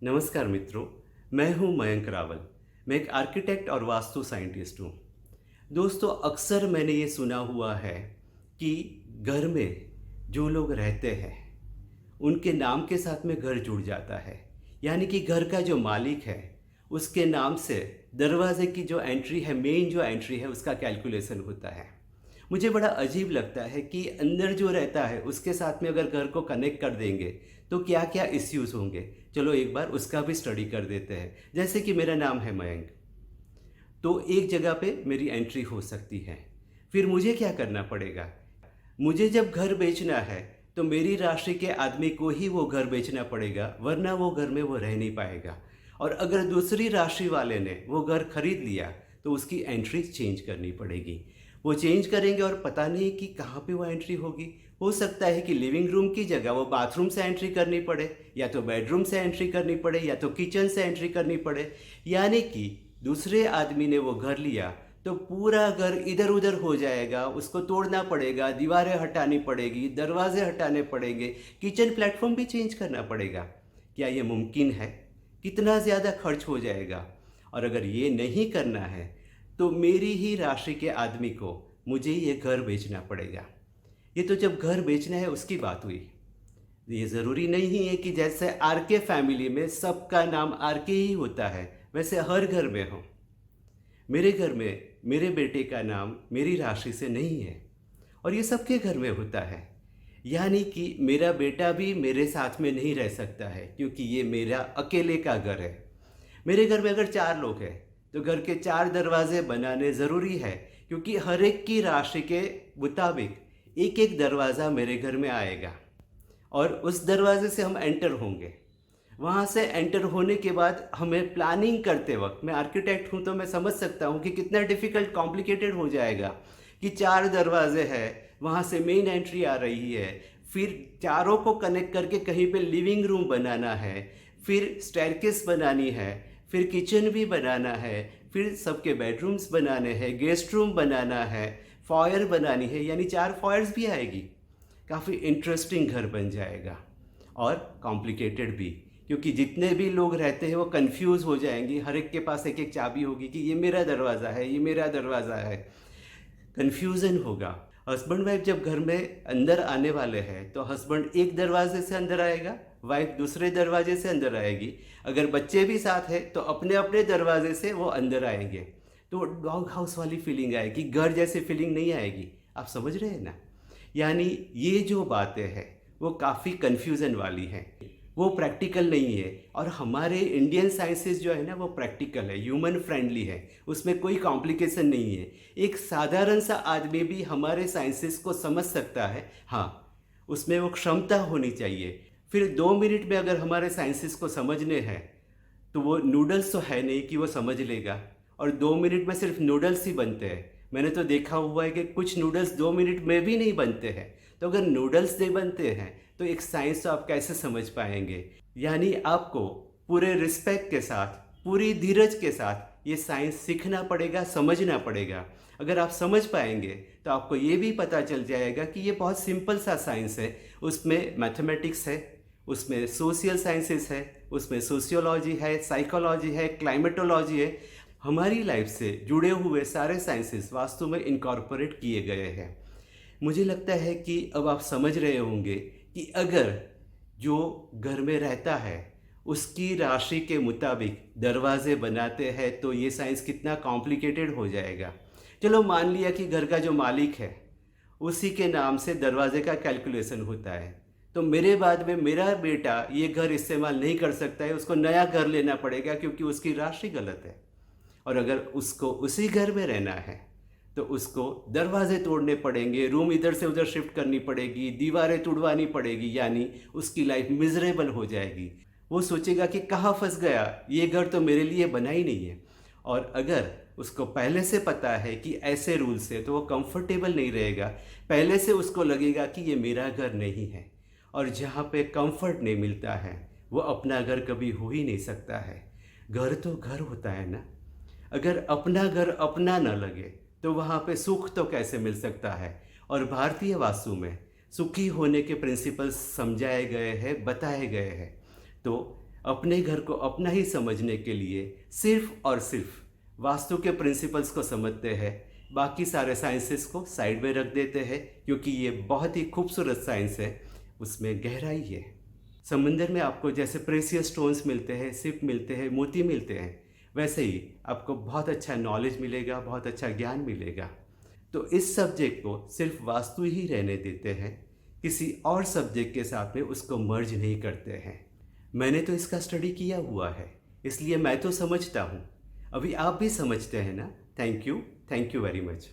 नमस्कार मित्रों, मैं हूं मयंक रावल। मैं एक आर्किटेक्ट और वास्तु साइंटिस्ट हूं। दोस्तों, अक्सर मैंने ये सुना हुआ है कि घर में जो लोग रहते हैं उनके नाम के साथ में घर जुड़ जाता है। यानी कि घर का जो मालिक है उसके नाम से दरवाजे की जो एंट्री है, मेन जो एंट्री है, उसका कैलकुलेशन होता है। मुझे बड़ा अजीब लगता है कि अंदर जो रहता है उसके साथ में अगर घर को कनेक्ट कर देंगे तो क्या क्या इश्यूज होंगे। चलो एक बार उसका भी स्टडी कर देते हैं। जैसे कि मेरा नाम है मयंक, तो एक जगह पे मेरी एंट्री हो सकती है। फिर मुझे क्या करना पड़ेगा? मुझे जब घर बेचना है तो मेरी राशि के आदमी को ही वो घर बेचना पड़ेगा, वरना वो घर में वो रह नहीं पाएगा। और अगर दूसरी राशि वाले ने वो घर खरीद लिया तो उसकी एंट्री चेंज करनी पड़ेगी। वो चेंज करेंगे और पता नहीं कि कहाँ पे वो एंट्री होगी। हो सकता है कि लिविंग रूम की जगह वो बाथरूम से एंट्री करनी पड़े, या तो बेडरूम से एंट्री करनी पड़े, या तो किचन से एंट्री करनी पड़े। यानी कि दूसरे आदमी ने वो घर लिया तो पूरा घर इधर उधर हो जाएगा, उसको तोड़ना पड़ेगा, दीवारें हटानी पड़ेगी, दरवाजे हटाने पड़ेंगे, किचन प्लेटफॉर्म भी चेंज करना पड़ेगा। क्या ये मुमकिन है? कितना ज़्यादा खर्च हो जाएगा? और अगर ये नहीं करना है तो मेरी ही राशि के आदमी को मुझे ये घर बेचना पड़ेगा। ये तो जब घर बेचना है उसकी बात हुई। ये ज़रूरी नहीं है कि जैसे आर के फैमिली में सबका नाम आर के ही होता है वैसे हर घर में हो। मेरे घर में मेरे बेटे का नाम मेरी राशि से नहीं है, और ये सबके घर में होता है। यानी कि मेरा बेटा भी मेरे साथ में नहीं रह सकता है, क्योंकि ये मेरा अकेले का घर है। मेरे घर में अगर 4 लोग हैं तो घर के 4 दरवाजे बनाने ज़रूरी है, क्योंकि हर एक की राशि के मुताबिक एक एक दरवाज़ा मेरे घर में आएगा और उस दरवाजे से हम एंटर होंगे। वहाँ से एंटर होने के बाद हमें प्लानिंग करते वक्त, मैं आर्किटेक्ट हूँ तो मैं समझ सकता हूँ कि कितना डिफ़िकल्ट, कॉम्प्लिकेटेड हो जाएगा कि 4 दरवाजे हैं, वहाँ से मेन एंट्री आ रही है, फिर चारों को कनेक्ट करके कहीं पे लिविंग रूम बनाना है, फिर स्टेयरकेस बनानी है, फिर किचन भी बनाना है, फिर सबके बेडरूम्स बनाने हैं, गेस्ट रूम बनाना है, फॉयर बनानी है, यानी 4 फॉयर्स भी आएगी। काफ़ी इंटरेस्टिंग घर बन जाएगा और कॉम्प्लिकेटेड भी, क्योंकि जितने भी लोग रहते हैं वो कंफ्यूज हो जाएंगे। हर एक के पास एक एक चाबी होगी कि ये मेरा दरवाज़ा है, ये मेरा दरवाज़ा है। कन्फ्यूज़न होगा। हस्बैंड वाइफ जब घर में अंदर आने वाले हैं तो हस्बैंड एक दरवाजे से अंदर आएगा, वाइफ दूसरे दरवाजे से अंदर आएगी। अगर बच्चे भी साथ हैं तो अपने अपने दरवाजे से वो अंदर आएंगे। तो डॉग हाउस वाली फीलिंग आएगी, घर जैसी फीलिंग नहीं आएगी। आप समझ रहे हैं ना? यानी ये जो बातें हैं वो काफ़ी कन्फ्यूज़न वाली हैं, वो प्रैक्टिकल नहीं है। और हमारे इंडियन साइंसेस जो है ना वो प्रैक्टिकल है, ह्यूमन फ्रेंडली है, उसमें कोई कॉम्प्लिकेशन नहीं है। एक साधारण सा आदमी भी हमारे साइंसेस को समझ सकता है। हाँ, उसमें वो क्षमता होनी चाहिए। फिर 2 मिनट में अगर हमारे साइंसेस को समझने हैं तो वो नूडल्स तो है नहीं कि वो समझ लेगा, और 2 मिनट में सिर्फ नूडल्स ही बनते हैं। मैंने तो देखा हुआ है कि कुछ नूडल्स 2 मिनट में भी नहीं बनते हैं। तो अगर नूडल्स नहीं बनते हैं तो एक साइंस तो आप कैसे समझ पाएंगे? यानी आपको पूरे रिस्पेक्ट के साथ, पूरी धीरज के साथ ये साइंस सीखना पड़ेगा, समझना पड़ेगा। अगर आप समझ पाएंगे तो आपको ये भी पता चल जाएगा कि ये बहुत सिंपल सा साइंस है। उसमें मैथमेटिक्स है, उसमें सोशल साइंसेस है, उसमें सोशियोलॉजी है, साइकोलॉजी है, क्लाइमेटोलॉजी है। हमारी लाइफ से जुड़े हुए सारे साइंसेस वास्तव में इनकॉर्पोरेट किए गए हैं। मुझे लगता है कि अब आप समझ रहे होंगे कि अगर जो घर में रहता है उसकी राशि के मुताबिक दरवाजे बनाते हैं तो ये साइंस कितना कॉम्प्लिकेटेड हो जाएगा। चलो मान लिया कि घर का जो मालिक है उसी के नाम से दरवाजे का कैलकुलेशन होता है, तो मेरे बाद में मेरा बेटा ये घर इस्तेमाल नहीं कर सकता है, उसको नया घर लेना पड़ेगा क्योंकि उसकी राशि गलत है। और अगर उसको उसी घर में रहना है तो उसको दरवाजे तोड़ने पड़ेंगे, रूम इधर से उधर शिफ्ट करनी पड़ेगी, दीवारें तुड़वानी पड़ेगी, यानी उसकी लाइफ मिजरेबल हो जाएगी। वो सोचेगा कि कहाँ फंस गया, ये घर तो मेरे लिए बना ही नहीं है। और अगर उसको पहले से पता है कि ऐसे रूल्स है तो वो कंफर्टेबल नहीं रहेगा। पहले से उसको लगेगा कि ये मेरा घर नहीं है, और जहाँ पे कंफर्ट नहीं मिलता है वो अपना घर कभी हो ही नहीं सकता है। घर तो घर होता है ना। अगर अपना घर अपना न लगे तो वहाँ पे सुख तो कैसे मिल सकता है? और भारतीय वास्तु में सुखी होने के प्रिंसिपल्स समझाए गए हैं, बताए गए हैं। तो अपने घर को अपना ही समझने के लिए सिर्फ और सिर्फ वास्तु के प्रिंसिपल्स को समझते हैं, बाकी सारे साइंसेस को साइड में रख देते हैं, क्योंकि ये बहुत ही खूबसूरत साइंस है, उसमें गहराई है। समंदर में आपको जैसे प्रेशियस स्टोन्स मिलते हैं, सिप मिलते हैं, मोती मिलते हैं, वैसे ही आपको बहुत अच्छा नॉलेज मिलेगा, बहुत अच्छा ज्ञान मिलेगा। तो इस सब्जेक्ट को सिर्फ वास्तु ही रहने देते हैं, किसी और सब्जेक्ट के साथ में उसको मर्ज नहीं करते हैं। मैंने तो इसका स्टडी किया हुआ है, इसलिए मैं तो समझता हूँ। अभी आप भी समझते हैं ना। Thank you very much.